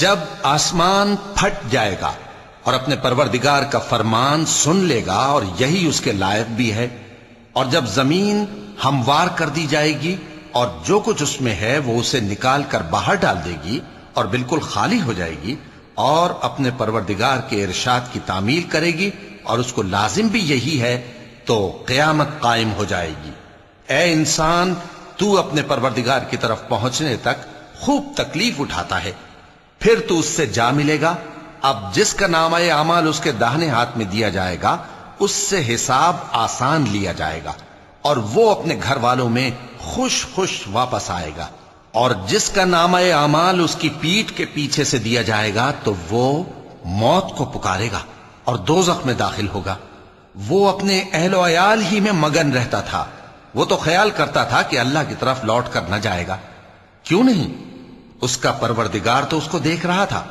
جب آسمان پھٹ جائے گا اور اپنے پروردگار کا فرمان سن لے گا اور یہی اس کے لائق بھی ہے، اور جب زمین ہموار کر دی جائے گی اور جو کچھ اس میں ہے وہ اسے نکال کر باہر ڈال دے گی اور بالکل خالی ہو جائے گی اور اپنے پروردگار کے ارشاد کی تعمیل کرے گی اور اس کو لازم بھی یہی ہے، تو قیامت قائم ہو جائے گی۔ اے انسان، تو اپنے پروردگار کی طرف پہنچنے تک خوب تکلیف اٹھاتا ہے، پھر تو اس سے جا ملے گا۔ اب جس کا نامہ اعمال اس کے داہنے ہاتھ میں دیا جائے گا اس سے حساب آسان لیا جائے گا اور وہ اپنے گھر والوں میں خوش خوش واپس آئے گا، اور جس کا نامہ اعمال اس کی پیٹھ کے پیچھے سے دیا جائے گا تو وہ موت کو پکارے گا اور دوزخ میں داخل ہوگا۔ وہ اپنے اہل و عیال ہی میں مگن رہتا تھا، وہ تو خیال کرتا تھا کہ اللہ کی طرف لوٹ کر نہ جائے گا، کیوں نہیں؟ اس کا پروردگار تو اس کو دیکھ رہا تھا۔